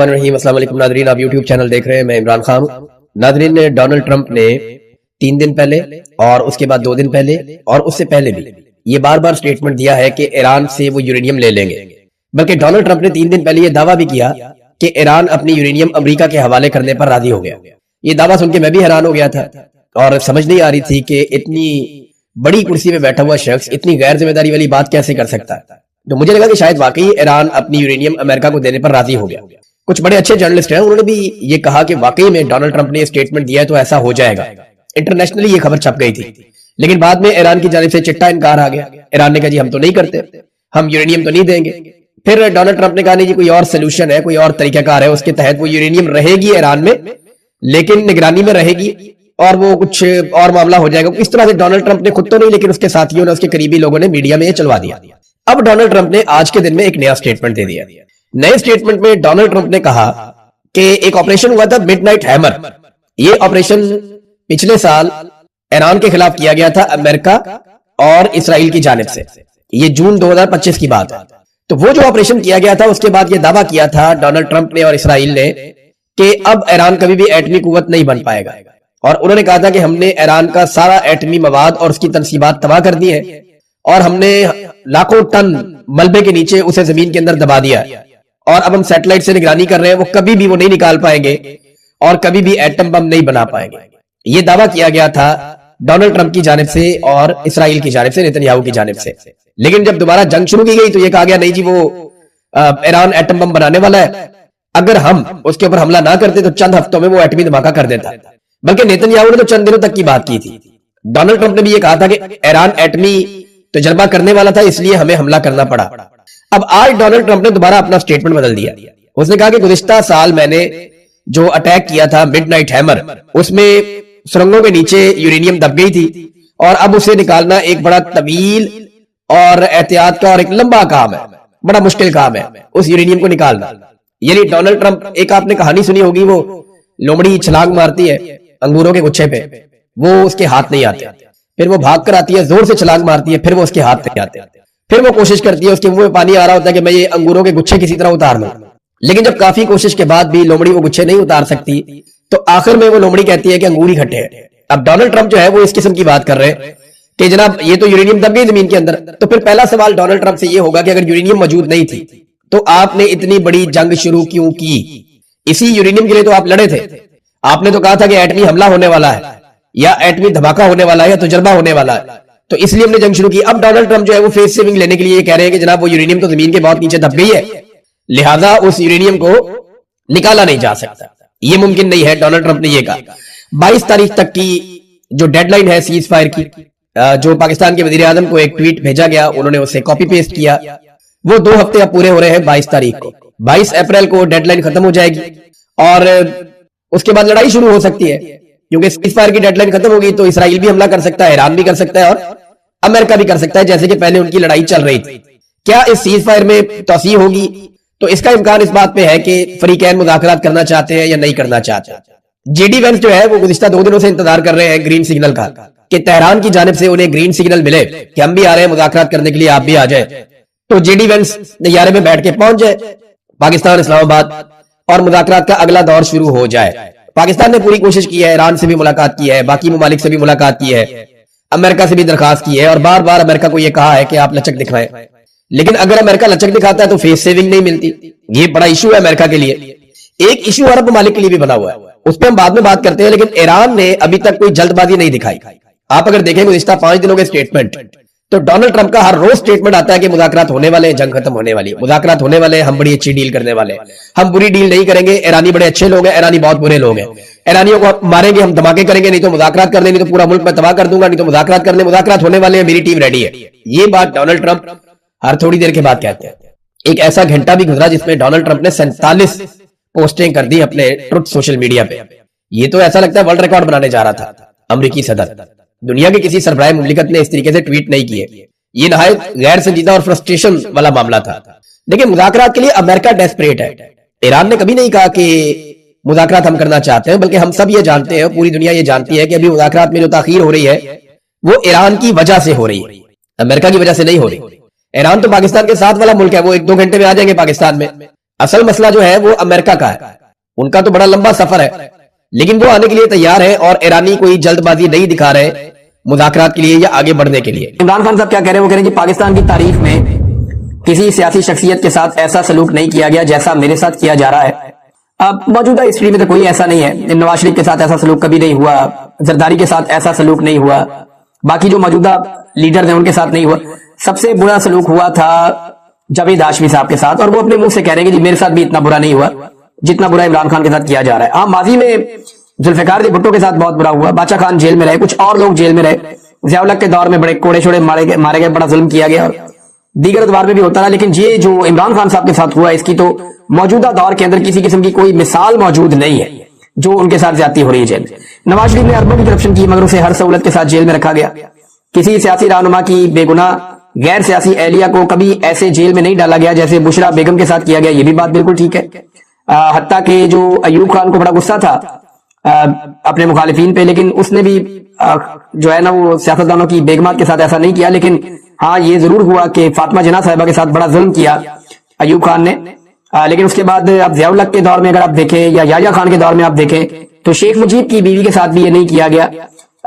अस्सलाम वालेकुम नाज़रीन, आप यूट्यूब चैनल देख रहे हैं। मैं इमरान खान हूं। नाज़रीन, डोनाल्ड ट्रंप ने 3 दिन पहले और उसके बाद 2 दिन पहले और उससे पहले भी ये बार बार स्टेटमेंट दिया है कि ईरान से वो यूरेनियम ले लेंगे। बल्कि डोनाल्ड ट्रंप ने 3 दिन पहले ये दावा भी किया कि ईरान अपनी यूरेनियम अमेरिका के हवाले करने पर राजी हो गया। ये दावा सुन के मैं भी हैरान हो गया था और समझ नहीं आ रही थी कि इतनी बड़ी कुर्सी में बैठा हुआ शख्स इतनी गैर जिम्मेदारी वाली बात कैसे कर सकता है। तो मुझे लगा कि शायद वाकई ईरान अपनी यूरेनियम अमेरिका को देने पर राजी हो गया। कुछ बड़े अच्छे जर्नलिस्ट हैं, उन्होंने भी ये कहा कि वाकई में डोनाल्ड ट्रंप ने ये स्टेटमेंट दिया है तो ऐसा हो जाएगा। इंटरनेशनली ये खबर छप गई थी, लेकिन बाद में ईरान की जानिब से चिट्टा इनकार आ गया। ईरान ने कहा जी हम तो नहीं करते, हम यूरेनियम तो नहीं देंगे। फिर डोनाल्ड ट्रंप ने कहा नहीं जी कोई और सोल्यूशन है, कोई और तरीकाकार है, उसके तहत वो यूरेनियम रहेगी ईरान में, लेकिन निगरानी में रहेगी और वो कुछ और मामला हो जाएगा। इस तरह से डोनाल्ड ट्रंप ने खुद तो नहीं, लेकिन उसके साथियों ने, उसके करीबी लोगों ने मीडिया में ये चलवा दिया। अब डोनाल्ड ट्रंप ने आज के दिन में एक नया स्टेटमेंट दे दिया। नए स्टेटमेंट में डोनाल्ड ट्रंप ने कहा कि एक ऑपरेशन हुआ था मिडनाइट हैमर। ये ऑपरेशन पिछले साल ईरान के खिलाफ किया गया था अमेरिका और इसराइल की जानिब से। ये जून 2025 की बात है। तो वो जो ऑपरेशन किया गया था उसके बाद ये दावा किया था डोनाल्ड ट्रंप ने और इसराइल ने कि अब ईरान कभी भी एटमी कुव्वत नहीं बन पाएगा। और उन्होंने कहा था कि हमने ईरान का सारा एटमी मवाद और उसकी तनसीबात तबाह कर दी है और हमने लाखों टन मलबे के नीचे उसे जमीन के अंदर दबा दिया और अब हम सैटेलाइट से निगरानी कर रहे हैं, वो कभी भी वो नहीं निकाल पाएंगे और कभी भी एटम बम नहीं बना पाएंगे। ये दावा किया गया था डोनाल्ड ट्रंप की जानिब से और इसराइल की जानिब से, नेतन्याहू की जानिब से। लेकिन जब दोबारा जंग शुरू की गई तो ये कहा गया नहीं जी वो ईरान एटम बम बनाने वाला है, अगर हम उसके ऊपर हमला ना करते तो चंद हफ्तों में वो एटमी धमाका कर देता। बल्कि नेतन्याहू ने तो चंद दिनों तक की बात की थी। डोनाल्ड ट्रंप ने भी ये कहा था कि ईरान एटमी तजर्बा करने वाला था, इसलिए हमें हमला करना पड़ा। अब आज डोनाल्ड ट्रंप ने दोबारा अपना स्टेटमेंट बदल दिया। उसने कहा कि गुज़िश्ता साल मैंने जो अटैक किया था मिडनाइट हैमर, उसमें सुरंगों के नीचे यूरेनियम दब गई थी और अब उसे निकालना एक बड़ा तवील और एहतियात का और एक लंबा काम है, बड़ा मुश्किल काम है उस यूरेनियम को निकालना। यानी डोनाल्ड ट्रंप, एक आपने कहानी सुनी होगी, वो लोमड़ी छलांग मारती है अंगूरों के गुच्छे पे, वो उसके हाथ नहीं आते, फिर वो भाग कर आती है, जोर से छलांग मारती है, फिर वो उसके हाथ नहीं आते, फिर वो कोशिश करती है, उसके मुंह में पानी आ रहा होता है कि मैं ये अंगूरों के गुच्छे किसी तरह उतार लूं। लेकिन जब काफी कोशिश के बाद भी लोमड़ी वो गुच्छे नहीं उतार सकती तो आखिर में वो लोमड़ी कहती है कि अंगूर ही खट्टे हैं। अब डोनाल्ड ट्रंप जो है वो इस किस्म की बात कर रहे हैं कि जनाब ये तो यूरेनियम दब गई जमीन के अंदर। तो फिर पहला सवाल डोनाल्ड ट्रंप से ये होगा कि अगर यूरेनियम मौजूद नहीं थी तो आपने इतनी बड़ी जंग शुरू क्यों की? इसी यूरेनियम के लिए तो आप लड़े थे। आपने तो कहा था कि एटमी हमला होने वाला है या एटमी धमाका होने वाला है या तजर्बा होने वाला है, तो इसलिए हमने जंग शुरू की। अब डोनाल्ड ट्रंप जो है वो फेस सेविंग लेने के लिए कह रहे हैं कि जनाब वो यूरेनियम तो जमीन के बहुत नीचे दब गई है, लिहाजा उस यूरेनियम को निकाला नहीं जा सकता, ये मुमकिन नहीं है। डोनाल्ड ट्रंप ने यह कहा। 22 तारीख तक की जो डेडलाइन है सीज फायर की, जो पाकिस्तान के वजीर आजम को एक ट्वीट भेजा गया, उन्होंने उसे कॉपी पेस्ट किया, वो 2 हफ्ते अब पूरे हो रहे हैं। 22 तारीख को, 22 अप्रैल को डेडलाइन खत्म हो जाएगी और उसके बाद लड़ाई शुरू हो सकती है, क्योंकि सीज फायर की डेडलाइन खत्म होगी तो इसराइल भी हमला कर सकता है, ईरान भी कर सकता है और अमेरिका भी कर सकता है, जैसे कि पहले उनकी लड़ाई चल रही थी। क्या इस सीज फायर में तोसी होगी? तो इसका इम्कान इस बात पे है कि फरीकैन मुज़ाकरात करना चाहते हैं या नहीं करना चाहते। जेडी वेंस जो है वो गुज़िश्ता 2 दिनों से इंतजार कर रहे हैं ग्रीन सिग्नल का, कि तेहरान की जानिब से उन्हें ग्रीन सिग्नल मिले कि हम भी आ रहे हैं मुज़ाकरात करने के लिए, आप भी आ जाए। तो जेडी वेंस तैयारे में बैठ के पहुंच जाए पाकिस्तान, इस्लामाबाद, और मुज़ाकरात का अगला दौर शुरू हो जाए। पाकिस्तान ने पूरी कोशिश की है, ईरान से भी मुलाकात की है, बाकी ममालिक से भी मुलाकात की है, अमेरिका से भी दरखास्त की है और बार बार अमेरिका को यह कहा है कि आप लचक दिखाएं। लेकिन अगर अमेरिका लचक दिखाता है तो फेस सेविंग नहीं मिलती। ये बड़ा इशू है अमेरिका के लिए। एक इशू अरब ममालिक के लिए भी बना हुआ है, उस पर हम बाद में बात करते हैं। लेकिन ईरान ने अभी तक कोई जल्दबाजी नहीं दिखाई। आप अगर देखें गुज़िश्ता 5 दिनों के स्टेटमेंट, तो डोनाल्ड ट्रंप का हर रोज स्टेटमेंट आता है कि मुज़ाकरात होने वाले, जंग खत्म होने वाली है, मुज़ाकरात होने वाले, हम बड़ी अच्छी डील करने वाले, हम बुरी डील नहीं करेंगे, ईरानी बड़े अच्छे लोग हैं, ईरानी बहुत बुरे लोग हैं, ईरानियों को मारेंगे, हम धमाके करेंगे, नहीं तो मुज़ाकरात करने, नहीं तो पूरा मुल्क मैं तबाह कर दूंगा, नहीं तो मुज़ाकरात करने, मुज़ाकरात होने वाले हैं, मेरी टीम रेडी है। ये बात डोनाल्ड ट्रंप हर थोड़ी देर के बाद कहते हैं। एक ऐसा घंटा भी गुजरा जिसमें डोनाल्ड ट्रंप ने 47 पोस्टें कर दी अपने ट्रुथ सोशल मीडिया पे। ये तो ऐसा लगता है वर्ल्ड रिकॉर्ड बनाने जा रहा था अमेरिकी सदर। दुनिया के किसी सरबराह मुमलिकत ने इस तरीके से ट्वीट नहीं किए। ये नहायत गैर संजीदा और फ्रस्ट्रेशन वाला मामला था। लेकिन मुज़ाकरात के लिए अमेरिका डेस्परेट है। ईरान ने कभी नहीं कहा कि मुज़ाकरात हम करना चाहते हैं, बल्कि हम सब ये जानते हैं, पूरी दुनिया ये जानती है कि अभी मुज़ाकरात में जो ताखीर हो रही है वो ईरान की वजह से हो रही है, अमेरिका की वजह से नहीं हो रही। ईरान तो पाकिस्तान के साथ वाला मुल्क है, वो 1-2 घंटे में आ जाएंगे पाकिस्तान में। असल मसला जो है वो अमेरिका का है। उनका तो बड़ा लंबा सफर है, लेकिन वो आने के लिए तैयार है और ईरानी कोई जल्दबाजी नहीं दिखा रहे मुज़ाकरात के लिए या आगे बढ़ने के लिए। इमरान खान साहब क्या कह रहे हैं? वो कह रहे हैं कि पाकिस्तान की तारीख में किसी सियासी शख्सियत के साथ ऐसा सलूक नहीं किया गया जैसा मेरे साथ किया जा रहा है। अब मौजूदा हिस्ट्री में तो कोई ऐसा नहीं है। नवाज शरीफ के साथ ऐसा सलूक कभी नहीं हुआ, जरदारी के साथ ऐसा सलूक नहीं हुआ, बाकी जो मौजूदा लीडर हैं उनके साथ नहीं हुआ। सबसे बुरा सलूक हुआ था जावेद हाशमी साहब के साथ, और वो अपने मुंह से कह रहे हैं कि जी मेरे साथ भी इतना बुरा नहीं हुआ जितना बुरा इमरान खान के साथ किया जा रहा है। हाँ, माजी में जुल्फिकार भुट्टो के साथ बहुत बुरा हुआ, बादशा खान जेल में रहे, कुछ और लोग जेल में रहे, ज़िया-उल-हक के दौर में बड़े कोड़े छोड़े मारे गए, बड़ा जुल्म किया गया, और दीगर अदवार में भी होता रहा। लेकिन ये जो इमरान खान साहब के साथ हुआ, इसकी तो मौजूदा दौर के अंदर किसी किस्म की कोई मिसाल मौजूद नहीं है जो उनके साथ ज्यादती हो रही है जेल में। नवाज शरीफ ने अरबों की करप्शन की मगर उसे हर सहूलत के साथ जेल में रखा गया। किसी सियासी रहनुमा की बेगुनाह गैर सियासी एहलिया को कभी ऐसे जेल में नहीं डाला गया जैसे बुशरा बेगम के साथ किया गया। ये भी बात बिल्कुल ठीक है। हत्ता के जो अयूब खान को बड़ा गुस्सा था अपने मुखालिफिन पे, लेकिन उसने भी जो है ना वो सियासतदानों की बेगमात के साथ ऐसा नहीं किया। लेकिन हाँ, ये जरूर हुआ कि फातिमा जिन्ना साहिबा के साथ बड़ा जुल्म किया अयूब खान ने। लेकिन उसके बाद अब ज़िया-उल-हक के दौर में अगर आप देखें या याह्या खान के दौर में आप देखें तो शेख मुजीब की बीवी के साथ भी ये नहीं किया गया,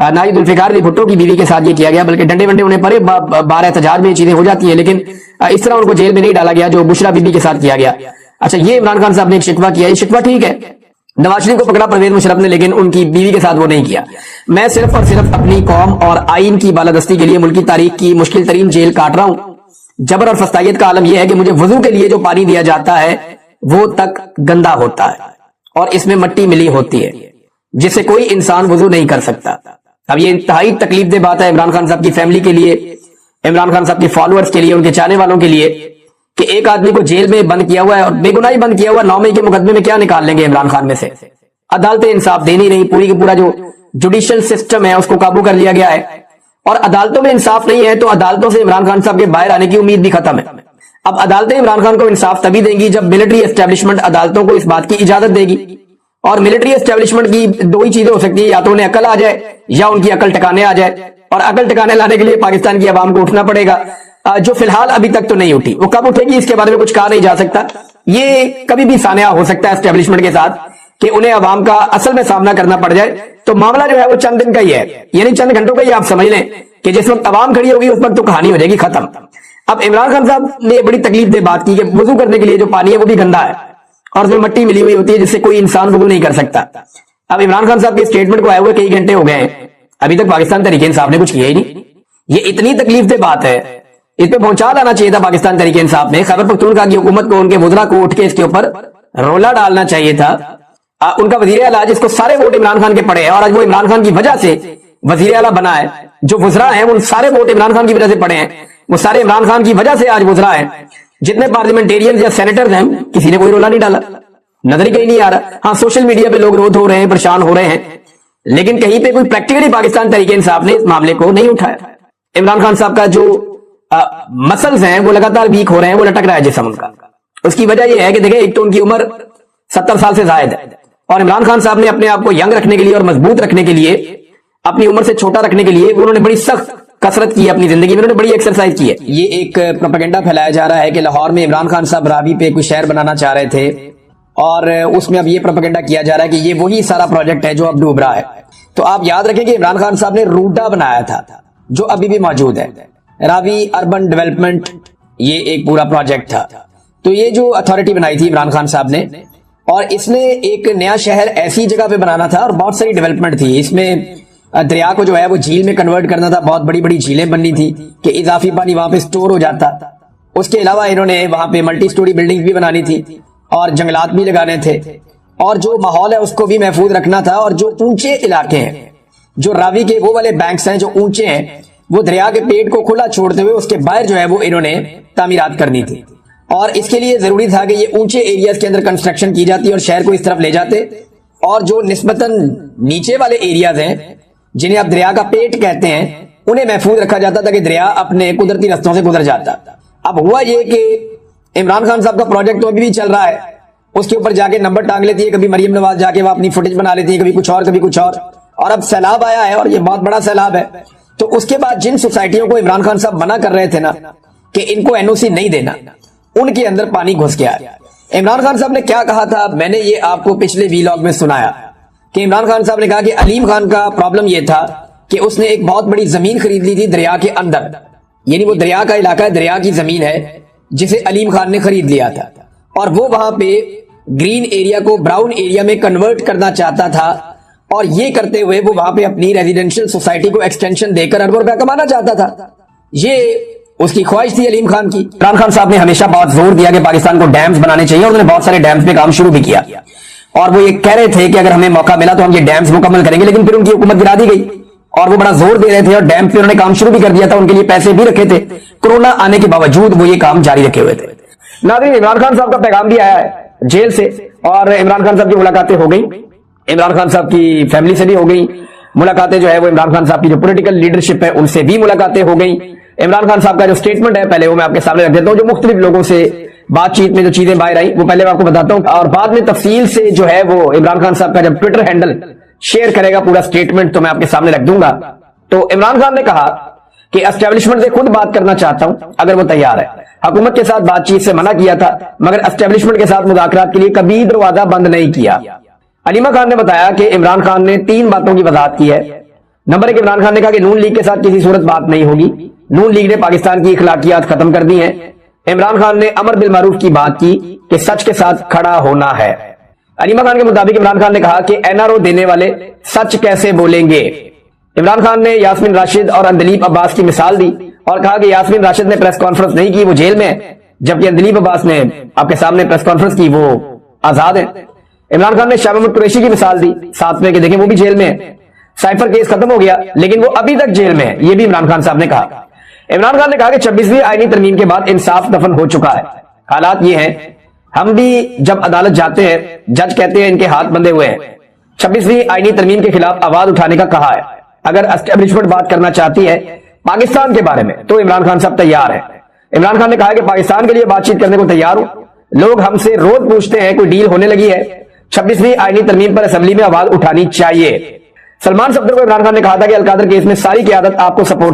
ना ही जुल्फिकार भुट्टो की बीवी के साथ ये किया गया, बल्कि डंडे वंडे उन्हें पड़े, बार एहतजाज में ये चीजें हो जाती है, लेकिन इस तरह उनको जेल में नहीं डाला गया जो बुशरा बीबी के साथ किया गया। अच्छा, ये इमरान खान साहब ने एक शिकवा किया, ये शिकवा ठीक है, नवाज शरीफ को पकड़ा परवेज मुशर्रफ ने, लेकिन उनकी बीवी के साथ वो नहीं किया। मैं सिर्फ और सिर्फ अपनी कौम और आइन की बालादस्ती के लिए मुल्की तारीख की मुश्किल तरीन जेल काट रहा हूं। जबर और फस्तायत का आलम यह है कि मुझे वजू के लिए जो पानी दिया जाता है वो तक गंदा होता है और इसमें मिट्टी मिली होती है जिससे कोई इंसान वजू नहीं कर सकता। अब ये इंतहाई तकलीफ दे बात है इमरान खान साहब की फैमिली के लिए, इमरान खान साहब के फॉलोअर्स के लिए, उनके चाहने वालों के लिए, कि एक आदमी को जेल में बंद किया हुआ है और बेगुनाही बंद किया हुआ। 9 मई के मुकदमे में क्या निकाल लेंगे इमरान खान में से? अदालतें इंसाफ दे नहीं रही, पूरी की पूरा जो जुडिशियल सिस्टम है उसको काबू कर लिया गया है और अदालतों में इंसाफ नहीं है तो अदालतों से इमरान खान साहब के बाहर आने की उम्मीद भी खत्म है। अब अदालतें इमरान खान को इंसाफ तभी देंगी जब मिलिट्री एस्टेब्लिशमेंट अदालतों को इस बात की इजाजत देगी, और मिलिट्री एस्टेब्लिशमेंट की दो ही चीजें हो सकती है, या तो उन्हें अकल आ जाए या उनकी अकल ठिकाने आ जाए, और अकल ठिकाने लाने के लिए पाकिस्तान की आवाम को उठना पड़ेगा, जो फिलहाल अभी तक तो नहीं उठी। वो कब उठेगी इसके बारे में कुछ कहा नहीं जा सकता। ये कभी भी सानिया हो सकता है एस्टेब्लिशमेंट के साथ कि उन्हें आवाम का असल में सामना करना पड़ जाए। तो मामला जो है वो चंद दिन का ही है, यानी चंद घंटों का ही आप समझ लें कि जिस वक्त आवाम खड़ी होगी उस वक्त तो कहानी हो जाएगी खत्म। अब इमरान खान साहब ने बड़ी तकलीफ दे बात की कि वजू करने के लिए जो पानी है वो भी गंदा है और उसमें मिट्टी मिली हुई होती है जिससे कोई इंसान वजू नहीं कर सकता। अब इमरान खान साहब के स्टेटमेंट को आए हुए कई घंटे हो गए हैं, अभी तक पाकिस्तान तहरीक इंसाफ ने कुछ किया ही नहीं। ये इतनी तकलीफ दे बात है, इस पे पहुंचा लाना चाहिए था पाकिस्तान तहरीक इंसाफ ने। खैबर पख्तूनख्वा की हुकूमत को, उनके वज़रा को उठ के इसके ऊपर रोला डालना चाहिए था। उनका वजीर आला जिसको सारे वोट इमरान खान के पड़े हैं और आज वो इमरान खान की वजह से वजीर आला बना है, जो वज़रा हैं वो सारे वोट इमरान खान की वजह से पड़े हैं, वो सारे इमरान खान की वजह से आज वज़रा हैं। जितने पार्लियामेंटेरियन या सेनेटर्स हैं किसी ने कोई रोला नहीं डाला, नजर ही कहीं नहीं आ रहा। हाँ, सोशल मीडिया पे लोग रोध हो रहे हैं, परेशान हो रहे हैं, लेकिन कहीं पे कोई प्रैक्टिकली पाकिस्तान तहरीक इंसाफ ने इस मामले को नहीं उठाया। इमरान खान साहब का जो मसल्स हैं वो लगातार वीक हो रहे हैं, वो लटक रहा है जिस्म उनका। उसकी वजह यह है कि देखिए, एक तो उनकी उम्र 70 साल से ज्यादा है और इमरान खान साहब ने अपने आप को यंग रखने के लिए और मजबूत रखने के लिए, अपनी उम्र से छोटा रखने के लिए उन्होंने बड़ी सख्त कसरत की है अपनी जिंदगी में, उन्होंने बड़ी एक्सरसाइज की है। ये एक प्रोपेगेंडा फैलाया जा रहा है कि लाहौर में इमरान खान साहब रावी पे कोई शहर बनाना चाह रहे थे और उसमें अब ये प्रोपेगेंडा किया जा रहा है कि ये वही सारा प्रोजेक्ट है जो अब डूब रहा है। तो आप याद रखें कि इमरान खान साहब ने रूडा बनाया था जो अभी भी मौजूद है, रावी अर्बन डेवलपमेंट, ये एक पूरा प्रोजेक्ट था। तो ये जो अथॉरिटी बनाई थी इमरान खान साहब ने, और इसमें एक नया शहर ऐसी जगह पे बनाना था और बहुत सारी डेवलपमेंट थी। इसमें दरिया को जो है वो झील में कन्वर्ट करना था, बहुत बड़ी बड़ी झीलें बननी थी कि इजाफी पानी वहां पे स्टोर हो जाता। उसके अलावा इन्होंने वहां पे मल्टी स्टोरी बिल्डिंग भी बनानी थी और जंगलात भी लगाने थे और जो माहौल है उसको भी महफूज रखना था। और जो ऊंचे इलाके हैं, जो रावी के वो वाले बैंक्स हैं जो ऊंचे हैं, वो दरिया के पेट को खुला छोड़ते हुए उसके बाहर जो है वो इन्होंने तामीरात करनी थी। और इसके लिए जरूरी था कि ये ऊंचे एरियाज के अंदर कंस्ट्रक्शन की जाती और शहर को इस तरफ ले जाते, और जो निस्बतन नीचे वाले एरियाज हैं जिन्हें आप दरिया का पेट कहते हैं, उन्हें महफूज रखा जाता था कि दरिया अपने कुदरती रस्तों से गुजर जाता। अब हुआ ये कि इमरान खान साहब का प्रोजेक्ट तो अभी भी चल रहा है, उसके ऊपर जाके नंबर टांग लेती है, कभी मरियम नवाज जाके वो अपनी फुटेज बना लेती है, कभी कुछ और कभी कुछ और अब सैलाब आया है और ये बहुत बड़ा सैलाब है। तो उसके बाद जिन सोसाइटियों को इमरान खान साहब मना कर रहे थे ना कि इनको एनओसी नहीं देना, उनके अंदर पानी घुस गया है। इमरान खान साहब ने क्या कहा था, मैंने ये आपको पिछले वीलॉग में सुनाया कि इमरान खान साहब ने कहा कि अलीम खान का प्रॉब्लम ये था कि उसने एक बहुत बड़ी जमीन खरीद ली थी दरिया के अंदर, यानी वो दरिया का इलाका है, दरिया की जमीन है जिसे अलीम खान ने खरीद लिया था और वो वहां पे ग्रीन एरिया को ब्राउन एरिया में कन्वर्ट करना चाहता था और ये करते हुए वो वहां पे अपनी रेजिडेंशियल सोसाइटी को एक्सटेंशन देकर अरबों रुपया कमाना चाहता था। ये उसकी ख्वाहिश थी अलीम खान की। इमरान खान साहब ने हमेशा बहुत जोर दिया कि पाकिस्तान को डैम्स बनाने चाहिए और उन्होंने बहुत सारे डैम्स पे काम शुरू भी किया और वो ये कह रहे थे कि अगर हमें मौका मिला तो हम ये डैम्स मुकम्मल करेंगे, लेकिन फिर उनकी हुकूमत गिरा दी गई और वो बड़ा जोर दे रहे थे और डैम पे उन्होंने काम शुरू भी कर दिया था, उनके लिए पैसे भी रखे थे, कोरोना आने के बावजूद वो ये काम जारी रखे हुए थे। नाज़रीन, इमरान खान साहब का पैगाम भी आया है जेल से और इमरान खान साहब की मुलाकातें हो गई, इमरान खान साहब की फैमिली से भी हो गई मुलाकातें, जो है वो इमरान खान साहब की जो पॉलिटिकल लीडरशिप है उनसे भी मुलाकातें हो गई। इमरान खान साहब का जो स्टेटमेंट है पहले वो मैं आपके सामने रख देता हूं, जो मुख्तलिफ लोगों से बातचीत में जो चीजें बाहर आई वो पहले मैं आपको बताता हूं और बाद में तफसील से जो है वो इमरान खान साहब का जब ट्विटर हैंडल शेयर करेगा पूरा स्टेटमेंट तो मैं आपके सामने रख दूंगा। तो इमरान खान ने कहा कि एस्टेब्लिशमेंट से खुद बात करना चाहता हूं अगर वो तैयार है, हुकूमत के साथ बातचीत से मना किया था मगर एस्टेब्लिशमेंट के साथ मुज़ाकरात के लिए कभी दरवाजा बंद नहीं किया। अलीमा खान ने बताया कि इमरान खान ने 3 बातों की वजाहत की है। नंबर 1, इमरान खान ने कहा कि नून लीग के साथ किसी सूरत बात नहीं होगी, नून लीग ने पाकिस्तान की इखलाकियात खत्म कर दी हैं। इमरान खान ने अमर बिल मारूफ की बात की कि सच के साथ खड़ा होना है। अलीमा खान के मुताबिक इमरान खान ने कहा कि एनआरओ देने वाले सच कैसे बोलेंगे। इमरान खान ने यास्मीन राशिद और अंदलीब अब्बास की मिसाल दी और कहा कि यास्मीन राशिद ने प्रेस कॉन्फ्रेंस नहीं की, वो जेल में है, जबकि अंदलीब अब्बास ने आपके सामने प्रेस कॉन्फ्रेंस की, वो आजाद है। इमरान खान ने शाह महमूद कुरैशी की मिसाल दी साथ में कि देखें वो भी जेल में है, साइफर केस खत्म हो गया लेकिन वो अभी तक जेल में है, ये भी इमरान खान साहब ने कहा। इमरान खान ने कहा कि 26वीं आईनी तरमीम के बाद इंसाफ दफन हो चुका है। हालात ये हैं, हम भी जब अदालत जाते हैं जज कहते हैं इनके हाथ बंधे हुए हैं। 26वीं आईनी तरमीम के खिलाफ आवाज उठाने का कहा है। अगर एस्टेब्लिशमेंट बात करना चाहती है पाकिस्तान के बारे में तो इमरान खान साहब तैयार है। इमरान खान ने कहा कि पाकिस्तान के लिए बातचीत करने को तैयार हूं, लोग हमसे रोज पूछते हैं कोई डील होने लगी है, 26वीं आईनी तरमीम पर असेंबली में आवाज उठानी चाहिए। सलमान सफदर को इमरान खान ने कहा था कि अलकादर केस में सारी क़यादत आपको सपोर्ट